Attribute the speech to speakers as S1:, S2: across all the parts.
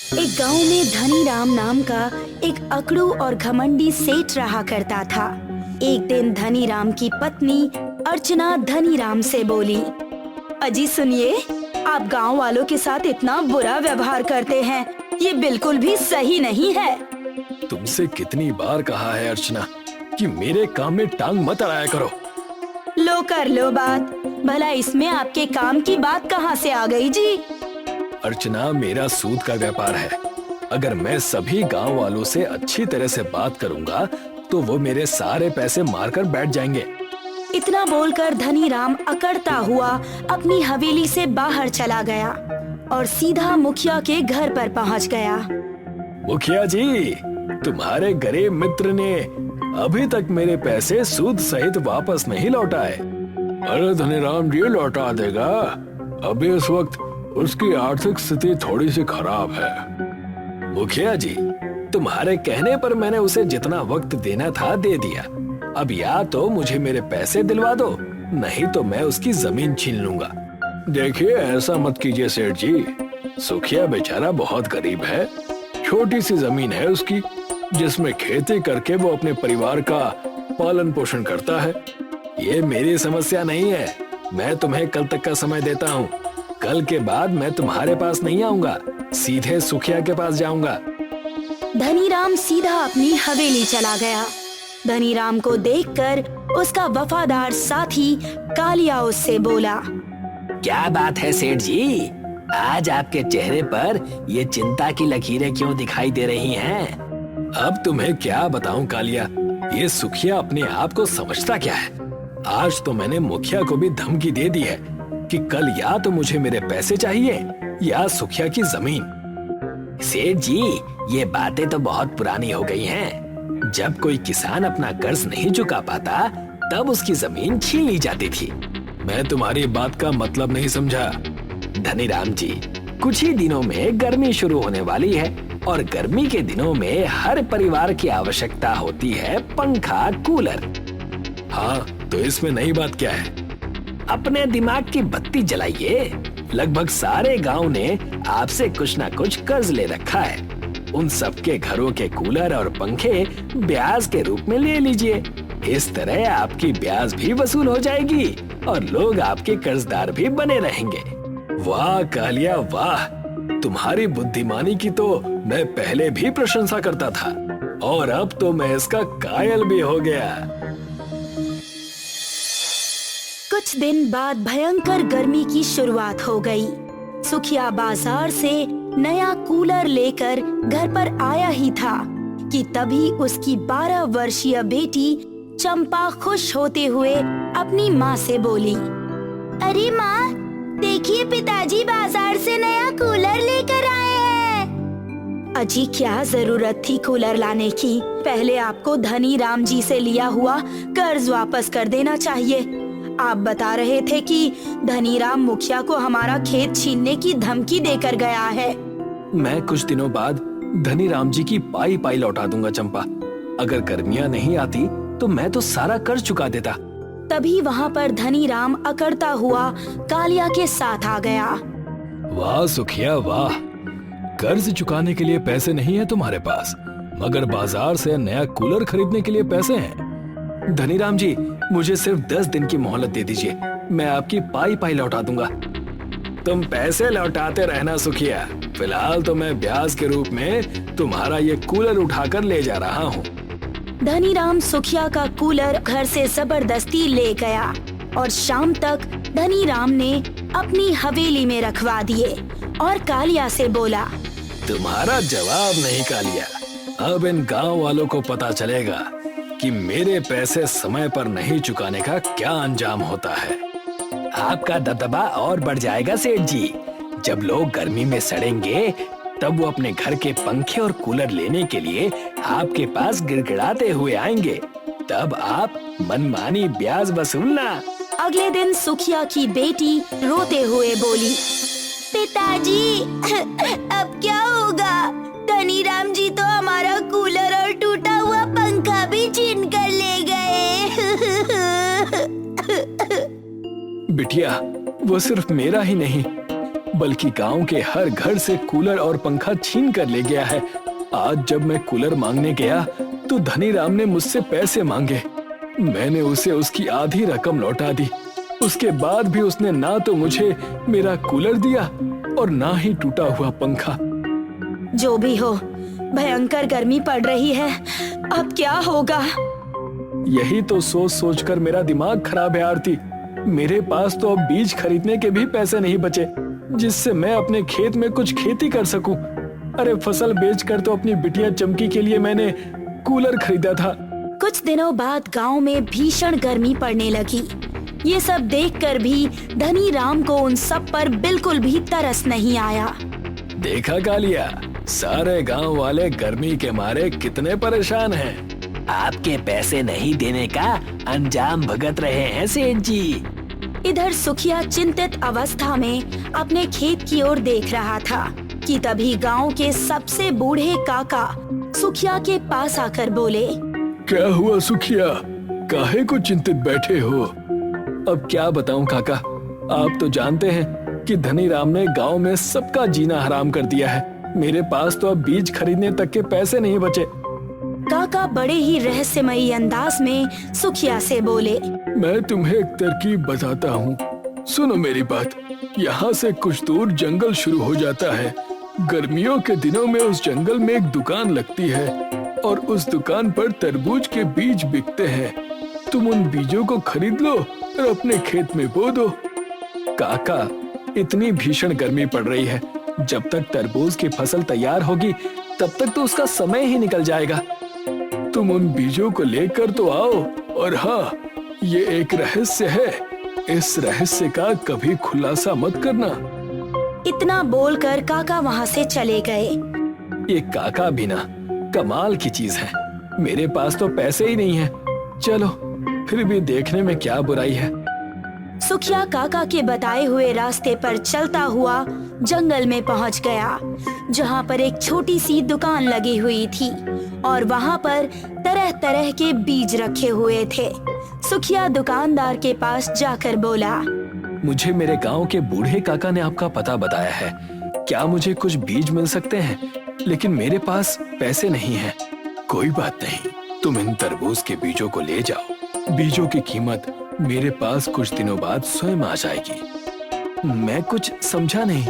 S1: एक गांव में धनी राम नाम का एक अकड़ू और घमंडी सेठ रहा करता था। एक दिन धनी राम की पत्नी अर्चना धनी राम से बोली, अजी सुनिए, आप गांव वालों के साथ इतना बुरा व्यवहार करते हैं, ये बिल्कुल भी सही नहीं है।
S2: तुमसे कितनी बार कहा है अर्चना कि मेरे काम में टांग मत अड़ाया करो।
S1: लो कर लो बात, भला इसमें आपके काम की बात कहाँ से आ गई जी?
S2: अर्चना, मेरा सूद का व्यापार है। अगर मैं सभी गांव वालों से अच्छी तरह से बात करूंगा तो वो मेरे सारे पैसे मारकर बैठ जाएंगे।
S1: इतना बोलकर धनी राम अकड़ता हुआ अपनी हवेली से बाहर चला गया और सीधा मुखिया के घर पर पहुंच गया।
S2: मुखिया जी, तुम्हारे गरीब मित्र ने अभी तक मेरे पैसे सूद सहित वापस नहीं लौटाए। अरे धनीराम जी लौटा देगा, अभी इस वक्त उसकी आर्थिक स्थिति थोड़ी सी खराब है। मुखिया जी, तुम्हारे कहने पर मैंने उसे जितना वक्त देना था दे दिया। अब या तो मुझे मेरे पैसे दिलवा दो, नहीं तो मैं उसकी जमीन छीन लूंगा। देखिए, ऐसा मत कीजिए सेठ जी, सुखिया बेचारा बहुत गरीब है। छोटी सी जमीन है उसकी, जिसमें खेती करके वो अपने परिवार का पालन पोषण करता है। ये मेरी समस्या नहीं है। मैं तुम्हें कल तक का समय देता हूँ। कल के बाद मैं तुम्हारे पास नहीं आऊंगा, सीधे सुखिया के पास जाऊंगा।
S1: धनी राम सीधा अपनी हवेली चला गया। धनी राम को देखकर उसका वफादार साथी कालिया उससे बोला,
S3: क्या बात है सेठ जी, आज आपके चेहरे पर ये चिंता की लकीरें क्यों दिखाई दे रही हैं?
S2: अब तुम्हें क्या बताऊं कालिया, ये सुखिया अपने आप को समझता क्या है। आज तो मैंने मुखिया को भी धमकी दे दी है कि कल या तो मुझे मेरे पैसे चाहिए या सुखिया की जमीन।
S3: सेठ जी, ये बातें तो बहुत पुरानी हो गई हैं। जब कोई किसान अपना कर्ज नहीं चुका पाता तब उसकी जमीन छीन ली जाती थी।
S2: मैं तुम्हारी बात का मतलब नहीं समझा।
S3: धनीराम जी, कुछ ही दिनों में गर्मी शुरू होने वाली है और गर्मी के दिनों में हर परिवार की आवश्यकता होती है पंखा, कूलर।
S2: हाँ, तो इसमें नई बात क्या है?
S3: अपने दिमाग की बत्ती जलाइए। लगभग सारे गांव ने आपसे कुछ ना कुछ कर्ज ले रखा है। उन सबके घरों के कूलर और पंखे ब्याज के रूप में ले लीजिए। इस तरह आपकी ब्याज भी वसूल हो जाएगी और लोग आपके कर्जदार भी बने रहेंगे।
S2: वाह कालिया वाह, तुम्हारी बुद्धिमानी की तो मैं पहले भी प्रशंसा करता था और अब तो मैं इसका कायल भी हो गया।
S1: कुछ दिन बाद भयंकर गर्मी की शुरुआत हो गई। सुखिया बाजार से नया कूलर लेकर घर पर आया ही था कि तभी उसकी 12 वर्षीय बेटी चंपा खुश होते हुए अपनी माँ से बोली, अरे माँ, देखिए पिताजी बाजार से नया कूलर लेकर आए हैं। अजी, क्या जरूरत थी कूलर लाने की? पहले आपको धनी राम जी से लिया हुआ कर्ज वापस कर देना चाहिए। आप बता रहे थे कि धनी राम मुखिया को हमारा खेत छीनने की धमकी देकर गया है।
S2: मैं कुछ दिनों बाद धनी राम जी की पाई पाई लौटा दूंगा चंपा। अगर गर्मियाँ नहीं आती तो मैं तो सारा कर्ज चुका देता।
S1: तभी वहाँ पर धनी राम अकड़ता हुआ कालिया के साथ आ गया।
S2: वाह सुखिया वाह, कर्ज चुकाने के लिए पैसे नहीं है तुम्हारे पास, मगर बाजार से नया कूलर खरीदने के लिए पैसे हैं। धनीराम जी, मुझे सिर्फ 10 दिन की मोहलत दे दीजिए, मैं आपकी पाई पाई लौटा दूंगा। तुम पैसे लौटाते रहना सुखिया, फिलहाल तो मैं ब्याज के रूप में तुम्हारा ये कूलर उठाकर ले जा रहा हूँ।
S1: धनीराम सुखिया का कूलर घर से जबरदस्ती ले गया और शाम तक धनीराम ने अपनी हवेली में रखवा दिए और कालिया से बोला,
S2: तुम्हारा जवाब नहीं कालिया, अब इन गांव वालों को पता चलेगा कि मेरे पैसे समय पर नहीं चुकाने का क्या अंजाम होता है।
S3: आपका दबदबा और बढ़ जाएगा सेठ जी। जब लोग गर्मी में सड़ेंगे तब वो अपने घर के पंखे और कूलर लेने के लिए आपके पास गिड़गिड़ाते हुए आएंगे। तब आप मनमानी ब्याज वसूलना।
S1: अगले दिन सुखिया की बेटी रोते हुए बोली, पिताजी, अब क्या होगा? धनीराम जी तो हमारा कूलर और टूटा हुआ पंखा भी छीन कर ले गए।
S2: बिटिया, वो सिर्फ मेरा ही नहीं, बल्कि गांव के हर घर से कूलर और पंखा छीन कर ले गया है। आज जब मैं कूलर मांगने गया तो धनी राम ने मुझसे पैसे मांगे। मैंने उसे उसकी आधी रकम लौटा दी। उसके बाद भी उसने ना तो मुझे मेरा कूलर दिया और ना ही टूटा हुआ पंखा।
S1: जो भी हो, भयंकर गर्मी पड़ रही है, अब क्या होगा?
S2: यही तो सोच सोच कर मेरा दिमाग खराब है आरती। मेरे पास तो अब बीज खरीदने के भी पैसे नहीं बचे जिससे मैं अपने खेत में कुछ खेती कर सकूं। अरे फसल बेचकर तो अपनी बिटिया चमकी के लिए मैंने कूलर खरीदा था।
S1: कुछ दिनों बाद गांव में भीषण गर्मी पड़ने लगी। ये सब देखकर भी धनी राम को उन सब पर बिल्कुल भी तरस नहीं आया।
S2: देखा कालिया, सारे गांव वाले गर्मी के मारे कितने परेशान हैं।
S3: आपके पैसे नहीं देने का अंजाम भुगत रहे हैं सेठ जी।
S1: इधर सुखिया चिंतित अवस्था में अपने खेत की ओर देख रहा था कि तभी गांव के सबसे बूढ़े काका सुखिया के पास आकर बोले,
S2: क्या हुआ सुखिया, काहे को चिंतित बैठे हो? अब क्या बताऊं काका, आप तो जानते हैं कि धनी राम ने गांव में सबका जीना हराम कर दिया है। मेरे पास तो अब बीज खरीदने तक के पैसे नहीं बचे।
S1: काका बड़े ही रहस्यमयी अंदाज में सुखिया से बोले,
S2: मैं तुम्हें एक तरकीब बताता हूँ, सुनो मेरी बात। यहाँ से कुछ दूर जंगल शुरू हो जाता है। गर्मियों के दिनों में उस जंगल में एक दुकान लगती है और उस दुकान पर तरबूज के बीज बिकते हैं। तुम उन बीजों को खरीद लो और अपने खेत में बो दो। काका, इतनी भीषण गर्मी पड़ रही है, जब तक तरबूज की फसल तैयार होगी तब तक तो उसका समय ही निकल जाएगा। तुम उन बीजों को लेकर तो आओ, और हाँ, ये एक रहस्य है, इस रहस्य का कभी खुलासा मत करना।
S1: इतना बोलकर काका वहाँ से चले गए।
S2: ये काका भी ना कमाल की चीज है। मेरे पास तो पैसे ही नहीं है। चलो, फिर भी देखने में क्या बुराई है।
S1: सुखिया काका के बताए हुए रास्ते पर चलता हुआ जंगल में पहुंच गया, जहां पर एक छोटी सी दुकान लगी हुई थी और वहां पर तरह तरह के बीज रखे हुए थे। सुखिया दुकानदार के पास जाकर बोला,
S2: मुझे मेरे गांव के बूढ़े काका ने आपका पता बताया है। क्या मुझे कुछ बीज मिल सकते हैं? लेकिन मेरे पास पैसे नहीं हैं। कोई बात नहीं, तुम इन तरबूज के बीजों को ले जाओ। बीजों की कीमत मेरे पास कुछ दिनों बाद स्वयं आ जाएगी। मैं कुछ समझा नहीं।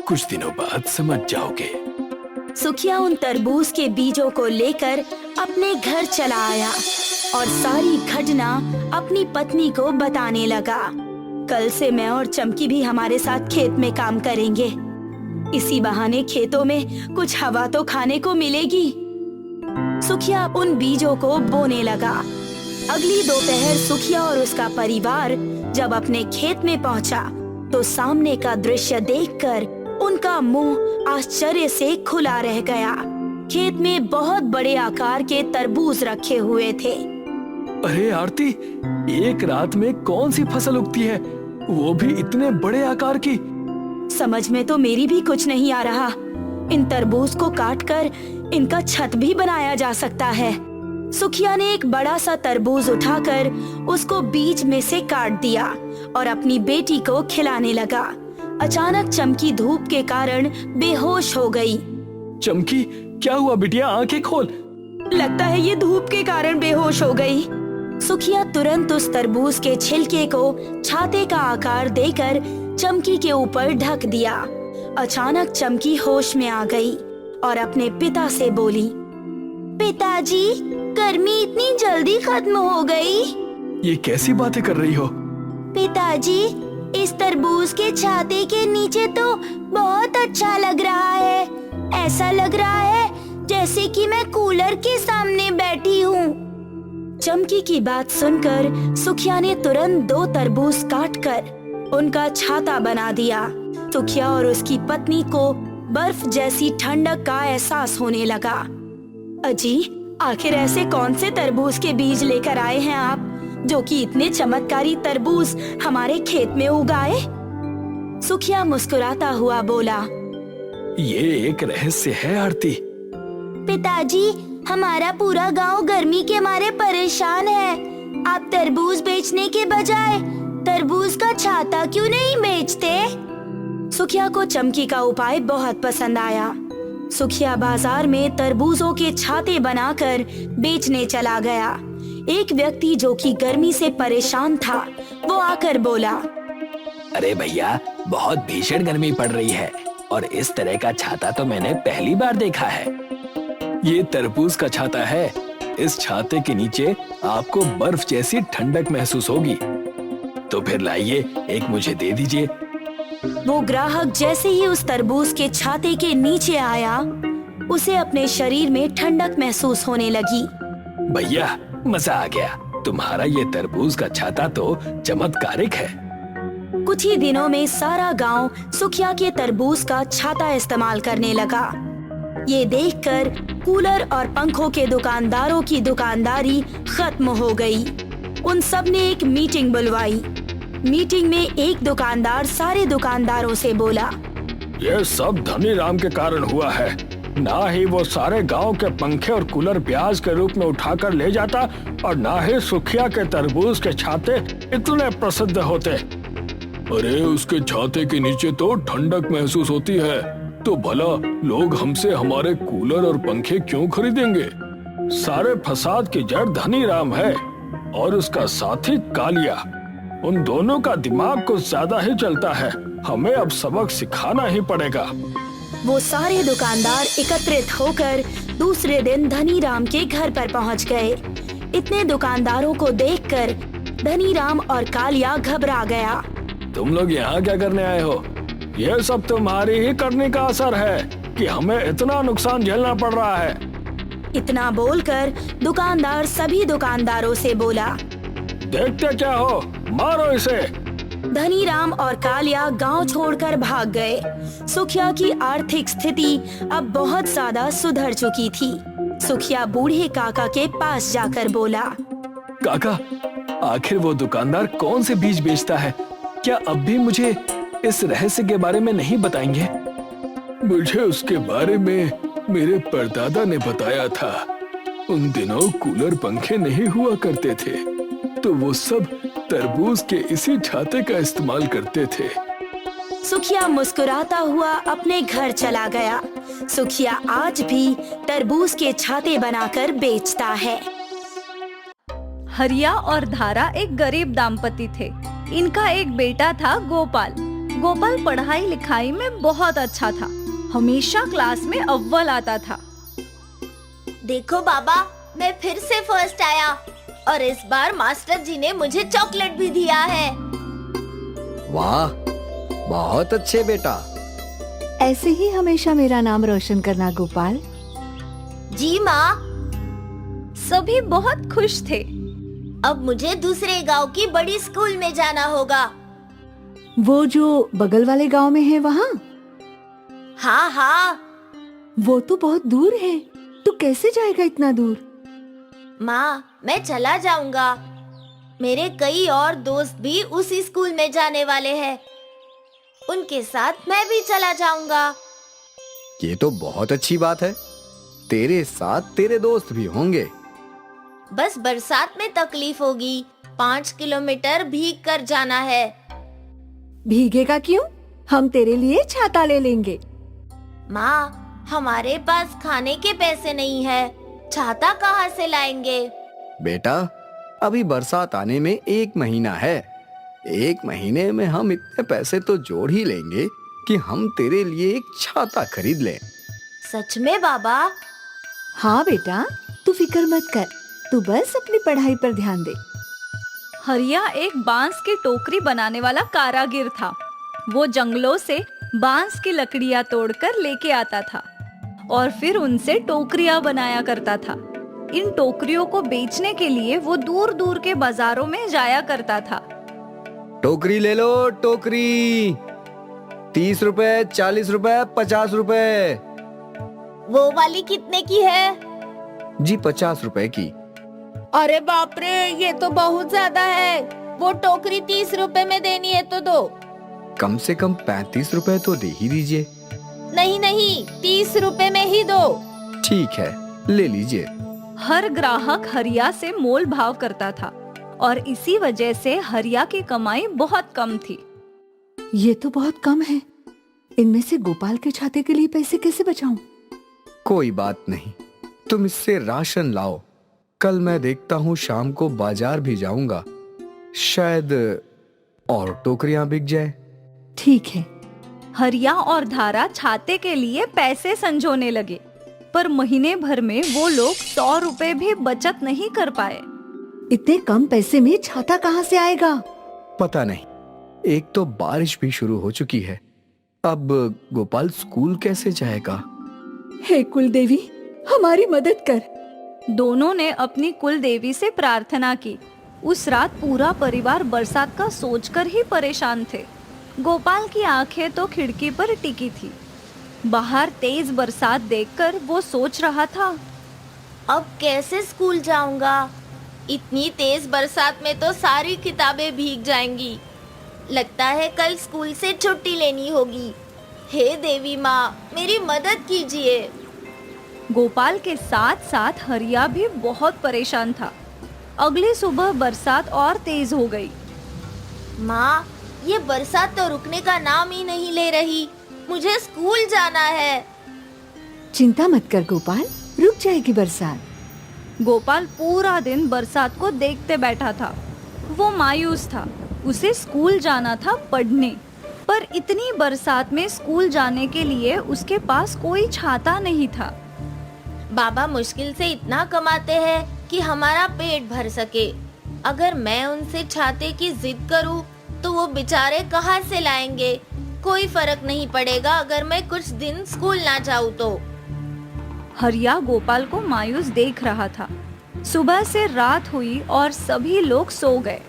S2: कुछ दिनों बाद समझ जाओगे।
S1: सुखिया उन तरबूज के बीजों को लेकर अपने घर चला आया और सारी घटना अपनी पत्नी को बताने लगा। कल से मैं और चमकी भी हमारे साथ खेत में काम करेंगे। इसी बहाने खेतों में कुछ हवा तो खाने को मिलेगी। सुखिया उन बीजों को बोने लगा। अगली दोपहर सुखिया और उसका परिवार जब अपने खेत में पहुंचा तो सामने का दृश्य देखकर उनका मुंह आश्चर्य से खुला रह गया। खेत में बहुत बड़े आकार के तरबूज रखे हुए थे।
S2: अरे आरती, एक रात में कौन सी फसल उगती है, वो भी इतने बड़े आकार की?
S1: समझ में तो मेरी भी कुछ नहीं आ रहा। इन तरबूज को काटकर इनका छत भी बनाया जा सकता है। सुखिया ने एक बड़ा सा तरबूज उठाकर उसको बीच में से काट दिया और अपनी बेटी को खिलाने लगा। अचानक चमकी धूप के कारण बेहोश हो गई।
S2: चमकी, क्या हुआ बिटिया? आंखें खोल।
S1: लगता है ये धूप के कारण बेहोश हो गई। सुखिया तुरंत उस तरबूज के छिलके को छाते का आकार देकर चमकी के ऊपर ढक दिया। अचानक चमकी होश में आ गई और अपने पिता से बोली, पिताजी, गर्मी इतनी जल्दी खत्म हो गई।
S2: ये कैसी बातें कर रही हो?
S1: पिताजी, इस तरबूज के छाते के नीचे तो बहुत अच्छा लग रहा है। ऐसा लग रहा है जैसे कि मैं कूलर के सामने बैठी हूँ। चमकी की बात सुनकर सुखिया ने तुरंत 2 तरबूज काटकर उनका छाता बना दिया। सुखिया और उसकी पत्नी को बर्फ जैसी ठंडक का एहसास होने लगा। अजी, आखिर ऐसे कौन से तरबूज के बीज लेकर आए हैं आप, जो कि इतने चमत्कारी तरबूज हमारे खेत में उगाए? सुखिया मुस्कुराता हुआ बोला,
S2: ये एक रहस्य है आरती।
S1: पिताजी, हमारा पूरा गांव गर्मी के मारे परेशान है। आप तरबूज बेचने के बजाय तरबूज का छाता क्यों नहीं बेचते? सुखिया को चमकी का उपाय बहुत पसंद आया। सुखिया बाजार में तरबूजों के छाते बनाकर बेचने चला गया। एक व्यक्ति जो कि गर्मी से परेशान था, वो आकर बोला,
S3: अरे भैया, बहुत भीषण गर्मी पड़ रही है और इस तरह का छाता तो मैंने पहली बार देखा है।
S2: ये तरबूज का छाता है। इस छाते के नीचे आपको बर्फ जैसी ठंडक महसूस होगी।
S3: तो फिर लाइए, एक मुझे दे दीजिए।
S1: वो ग्राहक जैसे ही उस तरबूज के छाते के नीचे आया, उसे अपने शरीर में ठंडक महसूस होने लगी।
S3: भैया, मजा आ गया। तुम्हारा ये तरबूज का छाता तो चमत्कारिक है।
S1: कुछ ही दिनों में सारा गांव सुखिया के तरबूज का छाता इस्तेमाल करने लगा। ये देखकर कूलर और पंखों के दुकानदारों की दुकानदारी खत्म हो गई। उन सब ने एक मीटिंग बुलवाई। मीटिंग में एक दुकानदार सारे दुकानदारों से बोला,
S2: ये सब धनी राम के कारण हुआ है। ना ही वो सारे गांव के पंखे और कूलर ब्याज के रूप में उठाकर ले जाता और ना ही सुखिया के तरबूज के छाते इतने प्रसिद्ध होते। अरे उसके छाते के नीचे तो ठंडक महसूस होती है, तो भला लोग हमसे हमारे कूलर और पंखे क्यों खरीदेंगे? सारे फसाद की जड़ धनी राम है और उसका साथी कालिया। उन दोनों का दिमाग कुछ ज्यादा ही चलता है। हमें अब सबक सिखाना ही पड़ेगा।
S1: वो सारे दुकानदार एकत्रित होकर दूसरे दिन धनी राम के घर पर पहुंच गए। इतने दुकानदारों को देखकर धनी राम और कालिया घबरा गया।
S2: तुम लोग यहाँ क्या करने आए हो? यह सब तुम्हारी ही करने का असर है कि हमें इतना नुकसान झेलना पड़ रहा है।
S1: इतना बोलकर दुकानदार सभी दुकानदारों से बोला,
S2: देखते क्या हो, मारो इसे।
S1: धनी राम और कालिया गांव छोड़कर भाग गए। सुखिया की आर्थिक स्थिति अब बहुत ज्यादा सुधर चुकी थी। सुखिया बूढ़े काका के पास जाकर बोला,
S2: काका, आखिर वो दुकानदार कौन से बीज बेचता है? क्या अब भी मुझे इस रहस्य के बारे में नहीं बताएंगे? मुझे उसके बारे में मेरे परदादा ने बताया था। उन दिनों कूलर पंखे नहीं हुआ करते थे, तो वो सब तरबूज के इसी छाते का इस्तेमाल करते थे।
S1: सुखिया मुस्कुराता हुआ अपने घर चला गया। सुखिया आज भी तरबूज के छाते बनाकर बेचता है।
S4: हरिया और धारा एक गरीब दाम्पति थे। इनका एक बेटा था गोपाल। गोपाल पढ़ाई लिखाई में बहुत अच्छा था। हमेशा क्लास में अव्वल आता था।
S5: देखो बाबा, मैं फिर से फर्स्ट आया और इस बार मास्टर जी ने मुझे चॉकलेट भी दिया है।
S6: वाह, बहुत अच्छे बेटा।
S7: ऐसे ही हमेशा मेरा नाम रोशन करना गोपाल।
S5: जी माँ।
S4: सभी बहुत खुश थे।
S5: अब मुझे दूसरे गांव की बड़ी स्कूल में जाना होगा।
S7: वो जो बगल वाले गांव में है वहाँ?
S5: हाँ हाँ।
S7: वो तो बहुत दूर है। तू कैसे जाएगा इतना दूर?
S5: माँ, मैं चला जाऊंगा। मेरे कई और दोस्त भी उसी स्कूल में जाने वाले हैं। उनके साथ मैं भी चला जाऊंगा।
S6: ये तो बहुत अच्छी बात है। तेरे साथ तेरे दोस्त भी होंगे।
S5: बस बरसात में तकलीफ होगी। 5 किलोमीटर भीग कर जाना है।
S7: भीगेगा क्यों? हम तेरे लिए छाता ले लेंगे।
S5: माँ, हमारे पास खाने के पैसे नहीं है। छाता कहाँ से लाएंगे?
S6: बेटा, अभी बरसात आने में 1 महीना है। 1 महीने में हम इतने पैसे तो जोड़ ही लेंगे कि हम तेरे लिए एक छाता खरीद लें।
S5: सच में बाबा?
S7: हाँ बेटा, तू फिक्र मत कर। तू बस अपनी पढ़ाई पर ध्यान दे।
S4: हरिया एक बांस की टोकरी बनाने वाला कारागिर था। वो जंगलों से बांस की लकड़ियां तोड़कर लेके आता था और फिर उनसे टोकरियां बनाया करता था। इन टोकरियों को बेचने के लिए वो दूर दूर के बाजारों में जाया करता था।
S6: टोकरी ले लो, टोकरी। 30 रुपए, 40 रुपए, 50 रुपए।
S5: वो वाली कितने की है?
S6: जी 50 रुपए की।
S5: अरे बाप रे, ये तो बहुत ज्यादा है। वो टोकरी 30 रुपए में देनी है तो दो।
S6: कम से कम 35 रुपए तो दे ही दीजिए।
S5: नहीं नहीं, 30 रुपए में ही दो।
S6: ठीक है, ले लीजिए।
S4: हर ग्राहक हरिया से मोल भाव करता था और इसी वजह से हरिया की कमाई बहुत कम थी।
S7: ये तो बहुत कम है। इनमें से गोपाल के छाते के लिए पैसे कैसे बचाऊं?
S6: कोई बात नहीं, तुम इससे राशन लाओ। कल मैं देखता हूँ, शाम को बाजार भी जाऊंगा, शायद और टोकरियां बिक जाए।
S7: ठीक है।
S4: हरिया और धारा छाते के लिए पैसे संजोने लगे, पर महीने भर में वो लोग 100 रुपए भी बचत नहीं कर पाए।
S7: इतने कम पैसे में छाता कहाँ से आएगा?
S6: पता नहीं, एक तो बारिश भी शुरू हो चुकी है। अब गोपाल स्कूल कैसे जाएगा?
S7: हे कुलदेवी, हमारी मदद कर।
S4: दोनों ने अपनी कुल देवी से प्रार्थना की। उस रात पूरा परिवार बरसात का सोचकर ही परेशान थे। गोपाल की आंखें तो खिड़की पर टिकी थी। बाहर तेज बरसात देखकर वो सोच रहा था,
S5: अब कैसे स्कूल जाऊंगा? इतनी तेज बरसात में तो सारी किताबें भीग जाएंगी। लगता है कल स्कूल से छुट्टी लेनी होगी। हे देवी माँ, मेरी मदद कीजिए।
S4: गोपाल के साथ साथ हरिया भी बहुत परेशान था। अगली सुबह बरसात और तेज हो गई।
S5: माँ, ये बरसात तो रुकने का नाम ही नहीं ले रही। मुझे स्कूल जाना है।
S7: चिंता मत कर गोपाल, रुक जाएगी बरसात।
S4: गोपाल पूरा दिन बरसात को देखते बैठा था। वो मायूस था। उसे स्कूल जाना था पढ़ने, पर इतनी बरसात में स्कूल जाने के लिए उसके पास कोई छाता नहीं था।
S5: बाबा मुश्किल से इतना कमाते हैं कि हमारा पेट भर सके। अगर मैं उनसे छाते की जिद करूं, तो वो बेचारे कहाँ से लाएंगे? कोई फर्क नहीं पड़ेगा अगर मैं कुछ दिन स्कूल ना जाऊं तो।
S4: हरिया गोपाल को मायूस देख रहा था। सुबह से रात हुई और सभी लोग सो गए।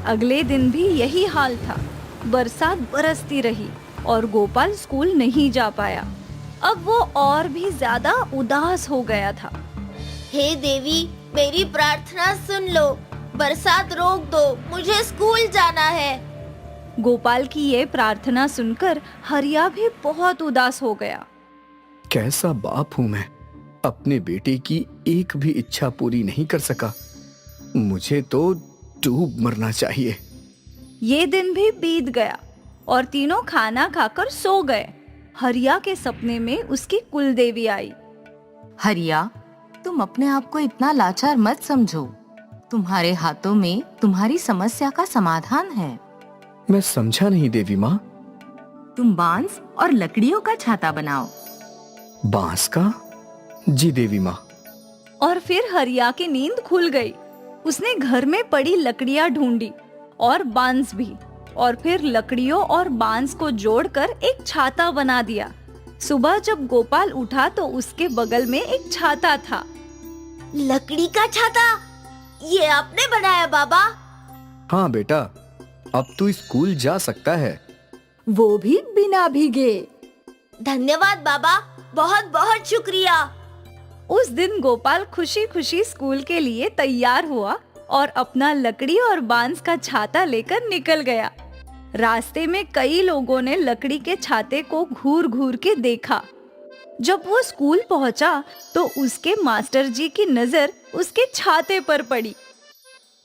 S4: अगले दिन भी यही हाल था। बरसात बरसती रही और गोपाल स्कूल नहीं जा पाया। अब वो और भी ज्यादा उदास हो गया था।
S5: हे देवी, मेरी प्रार्थना सुन लो। बरसात रोक दो, मुझे स्कूल जाना है।
S4: गोपाल की ये प्रार्थना सुनकर हरिया भी बहुत उदास हो गया।
S6: कैसा बाप हूं मैं, अपने बेटे की एक भी इच्छा पूरी नहीं कर सका। मुझे तो डूब मरना चाहिए।
S4: ये दिन भी बीत गया और तीनों खाना खाकर सो गए। हरिया के सपने में उसकी कुलदेवी आई।
S8: हरिया, तुम अपने आप को इतना लाचार मत समझो। तुम्हारे हाथों में तुम्हारी समस्या का समाधान है।
S6: मैं समझा नहीं देवी माँ।
S8: तुम बांस और लकड़ियों का छाता बनाओ।
S6: बांस का? जी देवी माँ।
S4: और फिर हरिया की नींद खुल गई। उसने घर में पड़ी लकड़ियां ढूंढी और बांस भी, और फिर लकड़ियों और बांस को जोड़कर एक छाता बना दिया। सुबह जब गोपाल उठा तो उसके बगल में एक छाता था।
S5: लकड़ी का छाता? ये आपने बनाया बाबा?
S6: हाँ बेटा, अब तू स्कूल जा सकता है।
S7: वो भी बिना भीगे।
S5: धन्यवाद बाबा, बहुत बहुत शुक्रिया।
S4: उस दिन गोपाल खुशी खुशी स्कूल के लिए तैयार हुआ और अपना लकड़ी और बांस का छाता लेकर निकल गया। रास्ते में कई लोगों ने लकड़ी के छाते को घूर घूर के देखा। जब वो स्कूल पहुंचा तो उसके मास्टर जी की नजर उसके छाते पर पड़ी।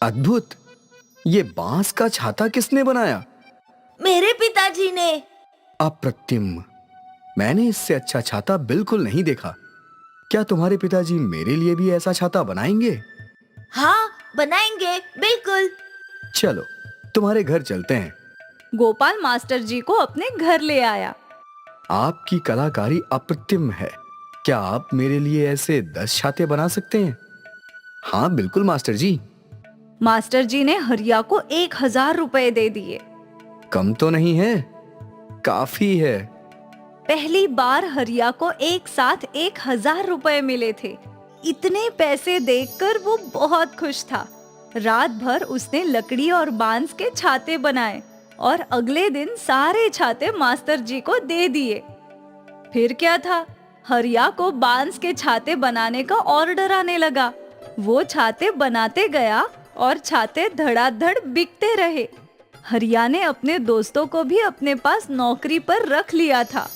S6: अद्भुत! ये बांस का छाता किसने बनाया?
S5: मेरे पिताजी ने।
S6: अप्रतिम! मैंने इससे अच्छा छाता बिल्कुल नहीं देखा। क्या तुम्हारे पिताजी मेरे लिए भी ऐसा छाता बनाएंगे?
S5: हाँ, बनाएंगे, बिल्कुल।
S6: चलो, तुम्हारे घर चलते हैं।
S4: गोपाल मास्टर जी को अपने घर ले आया।
S6: आपकी कलाकारी अप्रतिम है। क्या आप मेरे लिए ऐसे 10 छाते बना सकते हैं? हाँ बिल्कुल मास्टर जी।
S4: मास्टर जी ने हरिया को 1000 रुपए दे दिए।
S6: कम तो नहीं है, काफी है।
S4: पहली बार हरिया को एक साथ 1000 रुपए मिले थे। इतने पैसे देखकर वो बहुत खुश था। रात भर उसने लकड़ी और बांस के छाते बनाए और अगले दिन सारे छाते मास्टर जी को दे दिए। फिर क्या था, हरिया को बांस के छाते बनाने का ऑर्डर आने लगा। वो छाते बनाते गया और छाते धड़ाधड़ बिकते रहे। हरिया ने अपने दोस्तों को भी अपने पास नौकरी पर रख लिया था।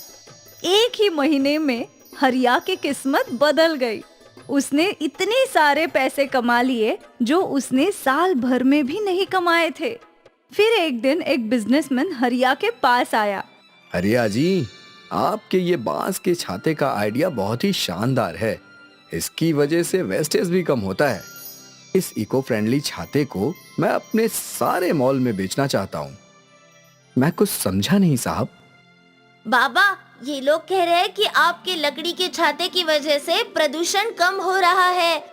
S4: एक ही महीने में हरिया की किस्मत बदल गई। उसने इतने सारे पैसे कमा लिए जो उसने साल भर में भी नहीं कमाए थे। फिर एक दिन एक बिजनेसमैन हरिया के पास आया
S6: हरिया जी, आपके ये बांस के छाते का आइडिया बहुत ही शानदार है। इसकी वजह से वेस्टेज भी कम होता है। इस इको फ्रेंडली छाते को मैं अपने सारे मॉल में बेचना चाहता हूँ। मैं कुछ समझा नहीं साहब।
S5: बाबा, ये लोग कह रहे हैं कि आपके लकड़ी के छाते की वजह से प्रदूषण कम हो रहा है।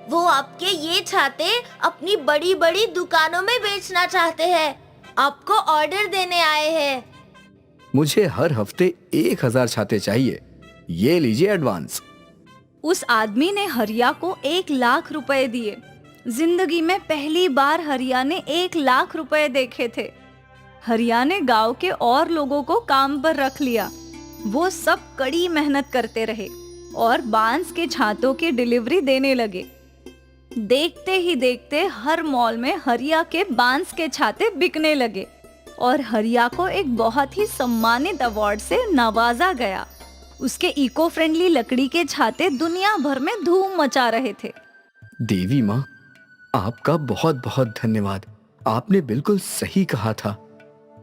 S5: वो आपके ये छाते अपनी बड़ी बड़ी दुकानों में बेचना चाहते हैं। आपको ऑर्डर देने आए हैं।
S6: मुझे हर हफ्ते 1000 छाते चाहिए। ये लीजिए एडवांस।
S4: उस आदमी ने हरिया को 1,00,000 रुपए दिए। जिंदगी में पहली बार हरिया ने 1,00,000 रुपए देखे थे। हरिया ने गांव के और लोगों को काम पर रख लिया। वो सब कड़ी मेहनत करते रहे और बांस के छातों की डिलीवरी देने लगे। देखते ही देखते हर मॉल में हरिया के बांस के छाते बिकने लगे और हरिया को एक बहुत ही सम्मानित अवार्ड से नवाजा गया। उसके इको फ्रेंडली लकड़ी के छाते दुनिया भर में धूम मचा रहे थे।
S6: देवी माँ, आपका बहुत बहुत धन्यवाद। आपने बिल्कुल सही कहा था।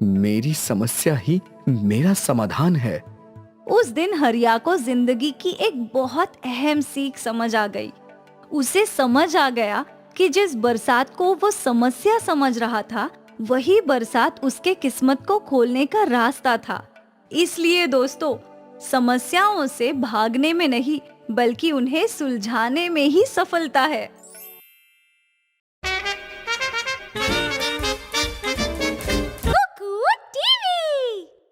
S6: मेरी समस्या ही मेरा समाधान है।
S4: उस दिन हरिया को जिंदगी की एक बहुत अहम सीख समझ आ गई। उसे समझ आ गया कि जिस बरसात को वो समस्या समझ रहा था, वही बरसात उसके किस्मत को खोलने का रास्ता था। इसलिए दोस्तों, समस्याओं से भागने में नहीं, बल्कि उन्हें सुलझाने में ही सफलता है।